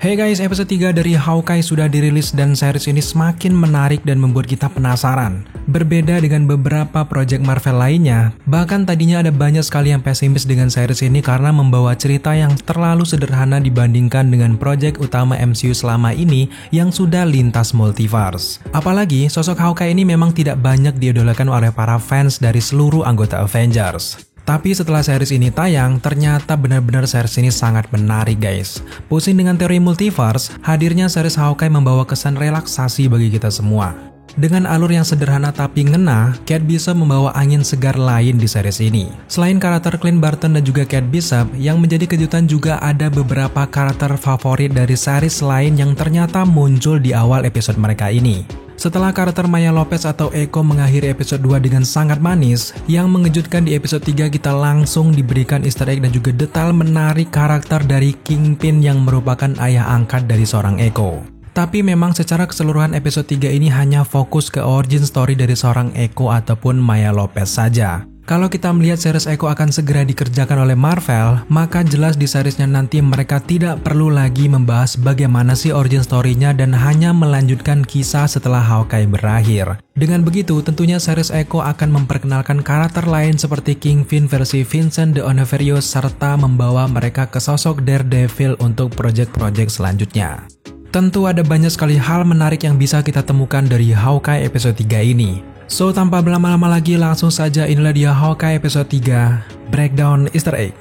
Hey guys, episode 3 dari Hawkeye sudah dirilis dan series ini semakin menarik dan membuat kita penasaran. Berbeda dengan beberapa project Marvel lainnya, bahkan tadinya ada banyak sekali yang pesimis dengan series ini karena membawa cerita yang terlalu sederhana dibandingkan dengan project utama MCU selama ini yang sudah lintas multiverse. Apalagi sosok Hawkeye ini memang tidak banyak diidolakan oleh para fans dari seluruh anggota Avengers. Tapi setelah series ini tayang, ternyata benar-benar series ini sangat menarik guys. Pusing dengan teori multiverse, hadirnya series Hawkeye membawa kesan relaksasi bagi kita semua. Dengan alur yang sederhana tapi ngena, Kate Bishop membawa angin segar lain di series ini. Selain karakter Clint Barton dan juga Kate Bishop, yang menjadi kejutan juga ada beberapa karakter favorit dari series lain yang ternyata muncul di awal episode mereka ini. Setelah karakter Maya Lopez atau Echo mengakhiri episode 2 dengan sangat manis, yang mengejutkan di episode 3 kita langsung diberikan easter egg dan juga detail menarik karakter dari Kingpin yang merupakan ayah angkat dari seorang Echo. Tapi memang secara keseluruhan episode 3 ini hanya fokus ke origin story dari seorang Echo ataupun Maya Lopez saja. Kalau kita melihat series Echo akan segera dikerjakan oleh Marvel, maka jelas di seriesnya nanti mereka tidak perlu lagi membahas bagaimana sih origin story-nya dan hanya melanjutkan kisah setelah Hawkeye berakhir. Dengan begitu, tentunya series Echo akan memperkenalkan karakter lain seperti Kingpin versi Vincent D'Onofrio serta membawa mereka ke sosok Daredevil untuk project-project selanjutnya. Tentu ada banyak sekali hal menarik yang bisa kita temukan dari Hawkeye episode 3 ini. So, tanpa berlama-lama lagi, langsung saja inilah dia Hawkeye episode 3, Breakdown Easter Egg.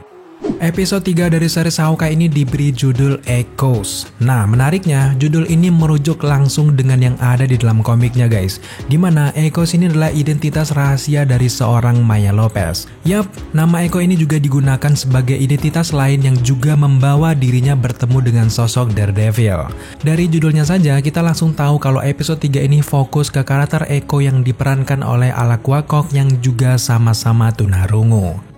Episode 3 dari series Hawkeye ini diberi judul Echoes. Nah, menariknya, judul ini merujuk langsung dengan yang ada di dalam komiknya guys. Dimana Echoes ini adalah identitas rahasia dari seorang Maya Lopez. Yap, nama Echo ini juga digunakan sebagai identitas lain yang juga membawa dirinya bertemu dengan sosok Daredevil. Dari judulnya saja, kita langsung tahu kalau episode 3 ini fokus ke karakter Echo yang diperankan oleh Alaqua Cox yang juga sama-sama tunarungu.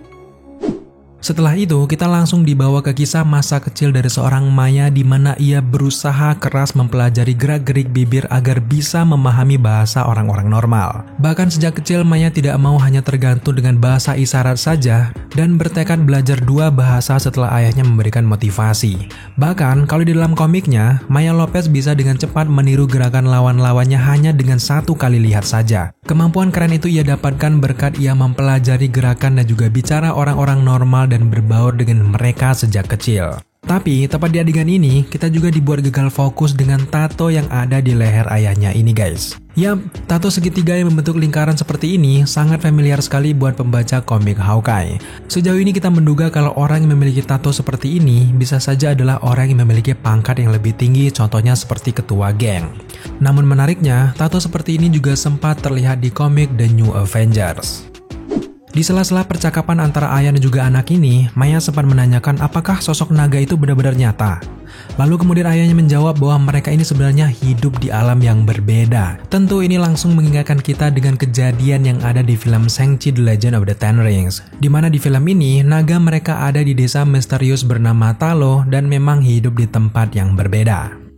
Setelah itu, kita langsung dibawa ke kisah masa kecil dari seorang Maya di mana ia berusaha keras mempelajari gerak-gerik bibir agar bisa memahami bahasa orang-orang normal. Bahkan sejak kecil, Maya tidak mau hanya tergantung dengan bahasa isyarat saja dan bertekad belajar 2 bahasa setelah ayahnya memberikan motivasi. Bahkan, kalau di dalam komiknya, Maya Lopez bisa dengan cepat meniru gerakan lawan-lawannya hanya dengan 1 kali lihat saja. Kemampuan keren itu ia dapatkan berkat ia mempelajari gerakan dan juga bicara orang-orang normal dan berbaur dengan mereka sejak kecil. Tapi, tepat di adegan ini, kita juga dibuat gagal fokus dengan tato yang ada di leher ayahnya ini guys. Yap, tato segitiga yang membentuk lingkaran seperti ini sangat familiar sekali buat pembaca komik Hawkeye. Sejauh ini kita menduga kalau orang yang memiliki tato seperti ini bisa saja adalah orang yang memiliki pangkat yang lebih tinggi, contohnya seperti ketua geng. Namun menariknya, tato seperti ini juga sempat terlihat di komik The New Avengers. Di sela-sela percakapan antara ayah dan juga anak ini, Maya sempat menanyakan apakah sosok naga itu benar-benar nyata. Lalu kemudian ayahnya menjawab bahwa mereka ini sebenarnya hidup di alam yang berbeda. Tentu ini langsung mengingatkan kita dengan kejadian yang ada di film Shang-Chi The Legend of the Ten Rings. Di mana di film ini, naga mereka ada di desa misterius bernama Talo dan memang hidup di tempat yang berbeda.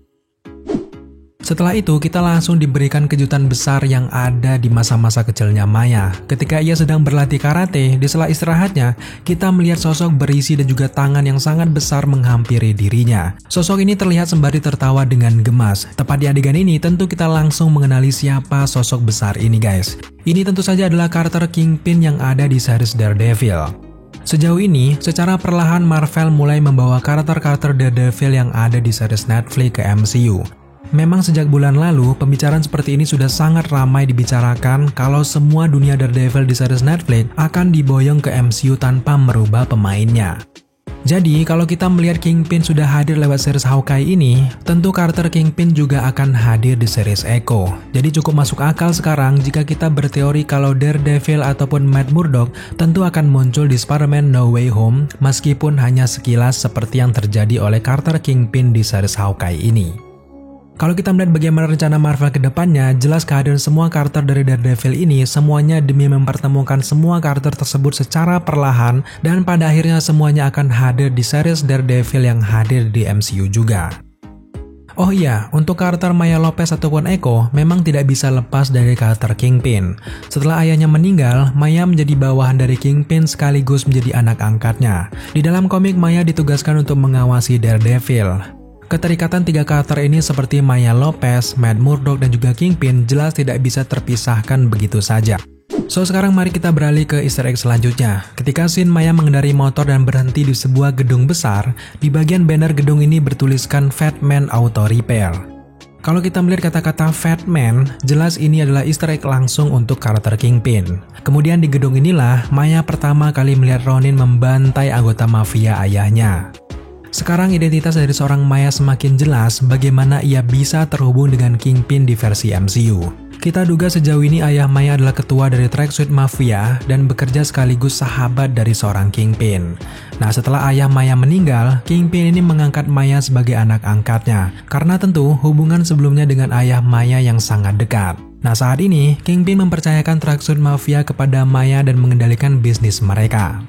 Setelah itu, kita langsung diberikan kejutan besar yang ada di masa-masa kecilnya Maya. Ketika ia sedang berlatih karate, di sela istirahatnya, kita melihat sosok berisi dan juga tangan yang sangat besar menghampiri dirinya. Sosok ini terlihat sembari tertawa dengan gemas. Tepat di adegan ini, tentu kita langsung mengenali siapa sosok besar ini guys. Ini tentu saja adalah karakter Kingpin yang ada di series Daredevil. Sejauh ini, secara perlahan Marvel mulai membawa karakter-karakter Daredevil yang ada di series Netflix ke MCU. Memang sejak bulan lalu, pembicaraan seperti ini sudah sangat ramai dibicarakan kalau semua dunia Daredevil di series Netflix akan diboyong ke MCU tanpa merubah pemainnya. Jadi, kalau kita melihat Kingpin sudah hadir lewat series Hawkeye ini, tentu karakter Kingpin juga akan hadir di series Echo. Jadi cukup masuk akal sekarang jika kita berteori kalau Daredevil ataupun Matt Murdock tentu akan muncul di Spider-Man No Way Home meskipun hanya sekilas seperti yang terjadi oleh karakter Kingpin di series Hawkeye ini. Kalau kita melihat bagaimana rencana Marvel ke depannya, jelas kehadiran semua karakter dari Daredevil ini semuanya demi mempertemukan semua karakter tersebut secara perlahan dan pada akhirnya semuanya akan hadir di series Daredevil yang hadir di MCU juga. Oh iya, untuk karakter Maya Lopez ataupun Echo memang tidak bisa lepas dari karakter Kingpin. Setelah ayahnya meninggal, Maya menjadi bawahan dari Kingpin sekaligus menjadi anak angkatnya. Di dalam komik, Maya ditugaskan untuk mengawasi Daredevil. Keterikatan tiga karakter ini seperti Maya Lopez, Matt Murdock, dan juga Kingpin jelas tidak bisa terpisahkan begitu saja. So, sekarang mari kita beralih ke easter egg selanjutnya. Ketika scene Maya mengendarai motor dan berhenti di sebuah gedung besar, di bagian banner gedung ini bertuliskan Fat Man Auto Repair. Kalau kita melihat kata-kata Fat Man, jelas ini adalah easter egg langsung untuk karakter Kingpin. Kemudian di gedung inilah Maya pertama kali melihat Ronin membantai anggota mafia ayahnya. Sekarang identitas dari seorang Maya semakin jelas bagaimana ia bisa terhubung dengan Kingpin di versi MCU. Kita duga sejauh ini ayah Maya adalah ketua dari Tracksuit Mafia dan bekerja sekaligus sahabat dari seorang Kingpin. Nah, setelah ayah Maya meninggal, Kingpin ini mengangkat Maya sebagai anak angkatnya. Karena tentu hubungan sebelumnya dengan ayah Maya yang sangat dekat. Nah, saat ini Kingpin mempercayakan Tracksuit Mafia kepada Maya dan mengendalikan bisnis mereka.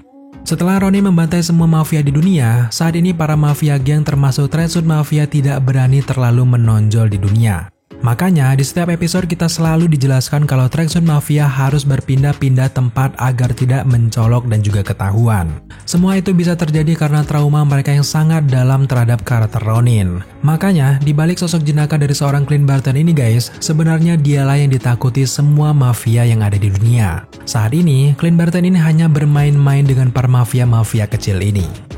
Setelah Ronin membantai semua mafia di dunia, saat ini para mafia geng termasuk Tracksuit Mafia tidak berani terlalu menonjol di dunia. Makanya di setiap episode kita selalu dijelaskan kalau Tracksuit Mafia harus berpindah-pindah tempat agar tidak mencolok dan juga ketahuan. Semua itu bisa terjadi karena trauma mereka yang sangat dalam terhadap karakter Ronin. Makanya di balik sosok jenaka dari seorang Clint Barton ini guys, sebenarnya dialah yang ditakuti semua mafia yang ada di dunia. Saat ini Clint Barton ini hanya bermain-main dengan para mafia-mafia kecil ini.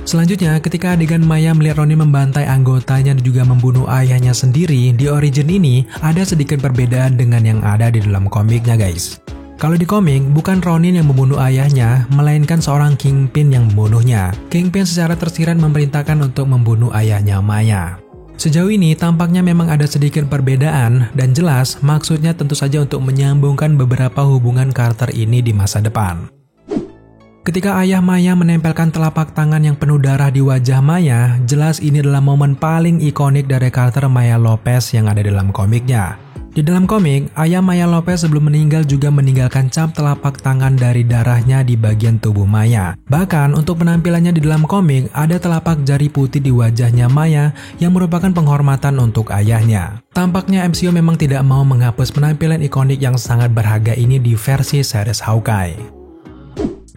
Selanjutnya, ketika adegan Maya melihat Ronin membantai anggotanya dan juga membunuh ayahnya sendiri, di origin ini ada sedikit perbedaan dengan yang ada di dalam komiknya guys. Kalau di komik, bukan Ronin yang membunuh ayahnya, melainkan seorang Kingpin yang membunuhnya. Kingpin secara tersirat memerintahkan untuk membunuh ayahnya Maya. Sejauh ini tampaknya memang ada sedikit perbedaan dan jelas maksudnya tentu saja untuk menyambungkan beberapa hubungan karakter ini di masa depan. Ketika ayah Maya menempelkan telapak tangan yang penuh darah di wajah Maya, jelas ini adalah momen paling ikonik dari karakter Maya Lopez yang ada dalam komiknya. Di dalam komik, ayah Maya Lopez sebelum meninggal juga meninggalkan cap telapak tangan dari darahnya di bagian tubuh Maya. Bahkan untuk penampilannya di dalam komik, ada telapak jari putih di wajahnya Maya yang merupakan penghormatan untuk ayahnya. Tampaknya MCU memang tidak mau menghapus penampilan ikonik yang sangat berharga ini di versi series Hawkeye.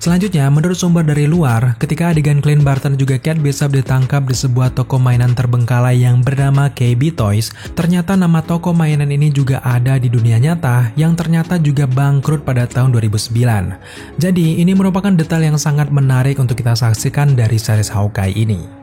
Selanjutnya, menurut sumber dari luar, ketika adegan Clint Barton juga Kate Bishop ditangkap di sebuah toko mainan terbengkalai yang bernama KB Toys, ternyata nama toko mainan ini juga ada di dunia nyata yang ternyata juga bangkrut pada tahun 2009. Jadi, ini merupakan detail yang sangat menarik untuk kita saksikan dari series Hawkeye ini.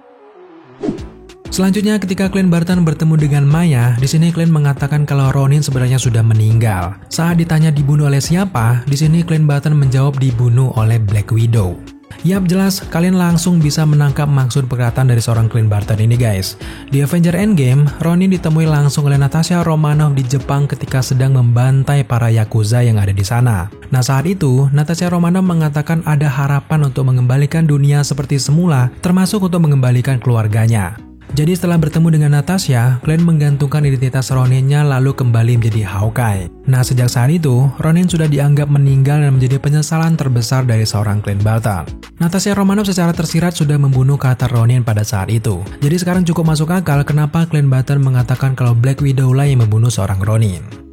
Selanjutnya, ketika Clint Barton bertemu dengan Maya, di sini Clint mengatakan kalau Ronin sebenarnya sudah meninggal. Saat ditanya dibunuh oleh siapa, di sini Clint Barton menjawab dibunuh oleh Black Widow. Yap, jelas kalian langsung bisa menangkap maksud perkataan dari seorang Clint Barton ini guys. Di Avenger Endgame, Ronin ditemui langsung oleh Natasha Romanoff di Jepang ketika sedang membantai para Yakuza yang ada di sana. Nah, saat itu, Natasha Romanoff mengatakan ada harapan untuk mengembalikan dunia seperti semula, termasuk untuk mengembalikan keluarganya. Jadi setelah bertemu dengan Natasha, Clint menggantungkan identitas Roninnya lalu kembali menjadi Hawkeye. Nah, sejak saat itu, Ronin sudah dianggap meninggal dan menjadi penyesalan terbesar dari seorang Clint Barton. Natasha Romanoff secara tersirat sudah membunuh karakter Ronin pada saat itu. Jadi sekarang cukup masuk akal kenapa Clint Barton mengatakan kalau Black Widow lah yang membunuh seorang Ronin.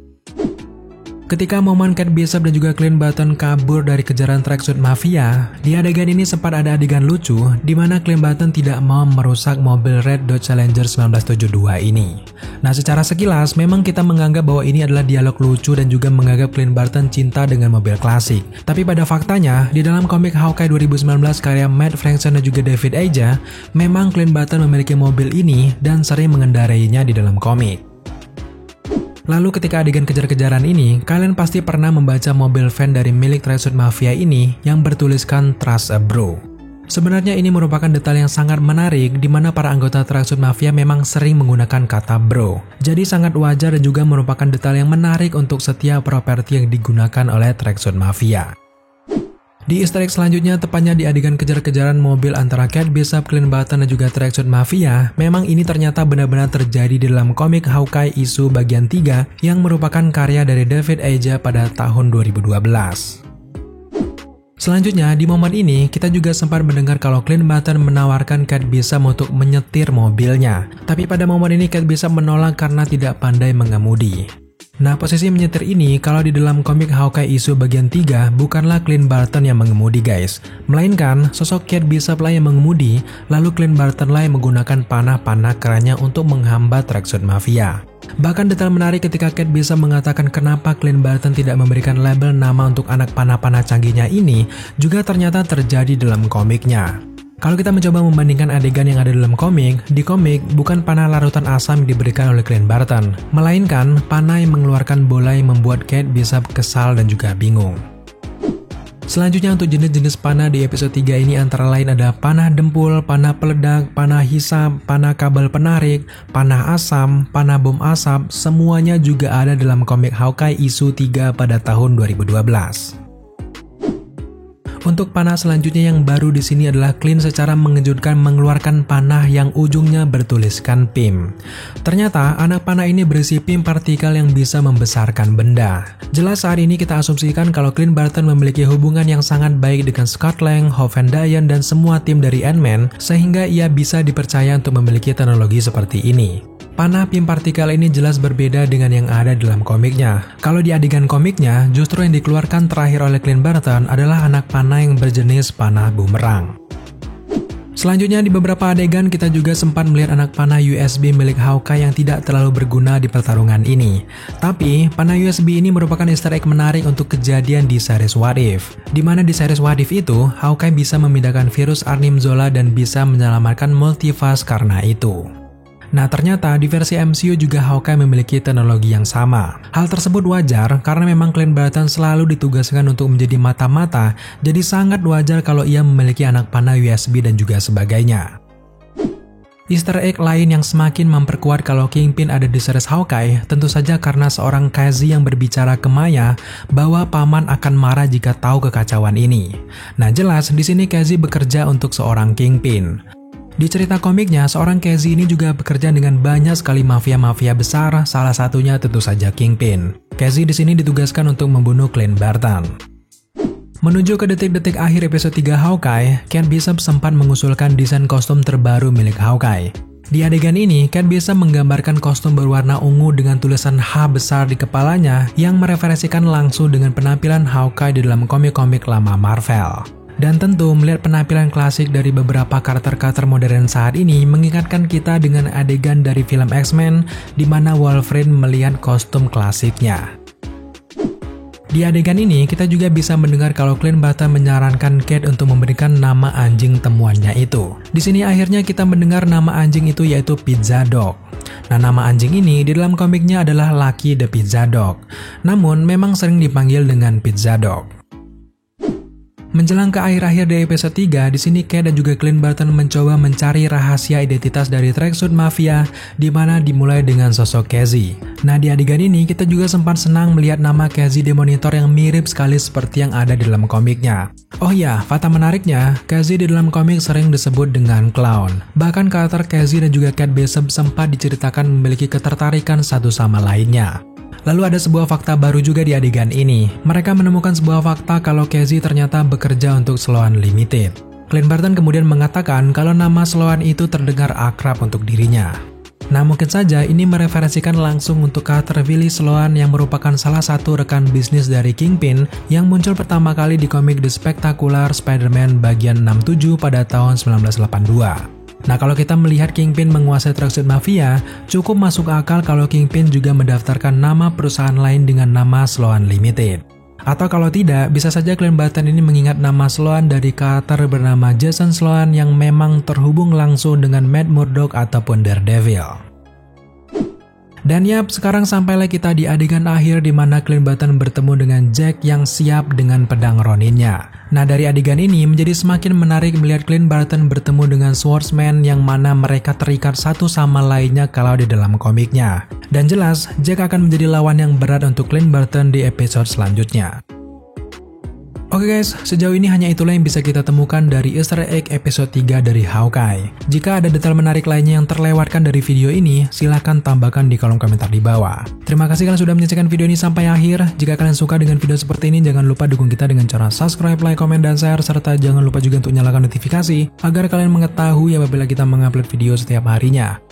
Ketika momen Kate Bishop dan juga Clint Barton kabur dari kejaran Tracksuit Mafia, di adegan ini sempat ada adegan lucu di mana Clint Barton tidak mau merusak mobil Red Dodge Challenger 1972 ini. Nah, secara sekilas memang kita menganggap bahwa ini adalah dialog lucu dan juga menganggap Clint Barton cinta dengan mobil klasik. Tapi pada faktanya, di dalam komik Hawkeye 2019 karya Matt Fraction dan juga David Aja, memang Clint Barton memiliki mobil ini dan sering mengendarainya di dalam komik. Lalu ketika adegan kejar-kejaran ini, kalian pasti pernah membaca mobil van dari milik Tracksuit Mafia ini yang bertuliskan Trust a Bro. Sebenarnya ini merupakan detail yang sangat menarik di mana para anggota Tracksuit Mafia memang sering menggunakan kata bro. Jadi sangat wajar dan juga merupakan detail yang menarik untuk setiap properti yang digunakan oleh Tracksuit Mafia. Di easter egg selanjutnya, tepatnya di adegan kejar-kejaran mobil antara Kate Bishop, Clint Barton, dan juga Tracksuit Mafia, memang ini ternyata benar-benar terjadi di dalam komik Hawkeye issue bagian 3 yang merupakan karya dari David Aja pada tahun 2012. Selanjutnya, di momen ini, kita juga sempat mendengar kalau Clint Barton menawarkan Kate Bishop untuk menyetir mobilnya. Tapi pada momen ini, Kate Bishop menolak karena tidak pandai mengemudi. Nah, posisi menyetir ini kalau di dalam komik Hawkeye issue bagian 3 bukanlah Clint Barton yang mengemudi guys, melainkan sosok Kate Bishop lah yang mengemudi, lalu Clint Barton lah yang menggunakan panah-panah kerannya untuk menghambat tracksuit mafia. Bahkan detail menarik ketika Kate Bishop mengatakan kenapa Clint Barton tidak memberikan label nama untuk anak panah-panah canggihnya ini juga ternyata terjadi dalam komiknya. Kalau kita mencoba membandingkan adegan yang ada dalam komik, di komik bukan panah larutan asam yang diberikan oleh Clint Barton, melainkan panah yang mengeluarkan bola yang membuat Kate Bishop kesal dan juga bingung. Selanjutnya untuk jenis-jenis panah di episode 3 ini antara lain ada panah dempul, panah peledak, panah hisap, panah kabel penarik, panah asam, panah bom asap, semuanya juga ada dalam komik Hawkeye issue 3 pada tahun 2012. Untuk panah selanjutnya yang baru di sini adalah Clint secara mengejutkan mengeluarkan panah yang ujungnya bertuliskan PIM. Ternyata anak panah ini berisi PIM partikel yang bisa membesarkan benda. Jelas saat ini kita asumsikan kalau Clint Barton memiliki hubungan yang sangat baik dengan Scott Lang, Hope Van Dyne, dan semua tim dari Ant-Man sehingga ia bisa dipercaya untuk memiliki teknologi seperti ini. Panah PIM partikel ini jelas berbeda dengan yang ada dalam komiknya. Kalau di adegan komiknya, justru yang dikeluarkan terakhir oleh Clint Barton adalah anak panah yang berjenis panah bumerang. Selanjutnya di beberapa adegan kita juga sempat melihat anak panah USB milik Hawkeye yang tidak terlalu berguna di pertarungan ini. Tapi, panah USB ini merupakan easter egg menarik untuk kejadian di series What If. Di mana di series What If itu, Hawkeye bisa memindahkan virus Arnim Zola dan bisa menyelamatkan multiverse karena itu. Nah ternyata di versi MCU juga Hawkeye memiliki teknologi yang sama. Hal tersebut wajar karena memang Clint Barton selalu ditugaskan untuk menjadi mata-mata, jadi sangat wajar kalau ia memiliki anak panah USB dan juga sebagainya. Easter egg lain yang semakin memperkuat kalau Kingpin ada di series Hawkeye tentu saja karena seorang Casey yang berbicara ke Maya bahwa paman akan marah jika tahu kekacauan ini. Nah jelas di sini Casey bekerja untuk seorang Kingpin. Di cerita komiknya, seorang Casey ini juga bekerja dengan banyak sekali mafia-mafia besar, salah satunya tentu saja Kingpin. Casey di sini ditugaskan untuk membunuh Clint Barton. Menuju ke detik-detik akhir episode 3 Hawkeye, Kate Bishop sempat mengusulkan desain kostum terbaru milik Hawkeye. Di adegan ini, Kate Bishop menggambarkan kostum berwarna ungu dengan tulisan H besar di kepalanya yang mereferensikan langsung dengan penampilan Hawkeye di dalam komik-komik lama Marvel. Dan tentu melihat penampilan klasik dari beberapa karakter-karakter modern saat ini mengingatkan kita dengan adegan dari film X-Men di mana Wolverine melihat kostum klasiknya. Di adegan ini kita juga bisa mendengar kalau Clint Barton menyarankan Kate untuk memberikan nama anjing temuannya itu. Di sini akhirnya kita mendengar nama anjing itu yaitu Pizza Dog. Nah nama anjing ini di dalam komiknya adalah Lucky the Pizza Dog. Namun memang sering dipanggil dengan Pizza Dog. Menjelang ke akhir-akhir di episode 3, di sini Kate dan juga Clint Barton mencoba mencari rahasia identitas dari tracksuit mafia, di mana dimulai dengan sosok Casey. Nah di adegan ini kita juga sempat senang melihat nama Casey di monitor yang mirip sekali seperti yang ada di dalam komiknya. Oh ya, fakta menariknya, Casey di dalam komik sering disebut dengan clown. Bahkan karakter Casey dan juga Kate Bishop sempat diceritakan memiliki ketertarikan satu sama lainnya. Lalu ada sebuah fakta baru juga di adegan ini. Mereka menemukan sebuah fakta kalau Casey ternyata bekerja untuk Sloan Limited. Clint Barton kemudian mengatakan kalau nama Sloan itu terdengar akrab untuk dirinya. Nah mungkin saja ini mereferensikan langsung untuk karakter Willie Sloan yang merupakan salah satu rekan bisnis dari Kingpin yang muncul pertama kali di komik The Spectacular Spider-Man bagian 67 pada tahun 1982. Nah kalau kita melihat Kingpin menguasai tracksuit mafia, cukup masuk akal kalau Kingpin juga mendaftarkan nama perusahaan lain dengan nama Sloan Limited. Atau kalau tidak, bisa saja Clint Barton ini mengingat nama Sloan dari karakter bernama Jason Sloan yang memang terhubung langsung dengan Matt Murdock ataupun Daredevil. Dan yap, sekarang sampailah kita di adegan akhir di mana Clint Barton bertemu dengan Jack yang siap dengan pedang Roninnya. Nah dari adegan ini menjadi semakin menarik melihat Clint Barton bertemu dengan Swordsman yang mana mereka terikat satu sama lainnya kalau di dalam komiknya. Dan jelas, Jack akan menjadi lawan yang berat untuk Clint Barton di episode selanjutnya. Oke guys, sejauh ini hanya itulah yang bisa kita temukan dari Easter egg episode 3 dari Hawkeye. Jika ada detail menarik lainnya yang terlewatkan dari video ini, silahkan tambahkan di kolom komentar di bawah. Terima kasih kalian sudah menyaksikan video ini sampai akhir. Jika kalian suka dengan video seperti ini, jangan lupa dukung kita dengan cara subscribe, like, komen, dan share. Serta jangan lupa juga untuk nyalakan notifikasi, agar kalian mengetahui apabila kita mengupload video setiap harinya.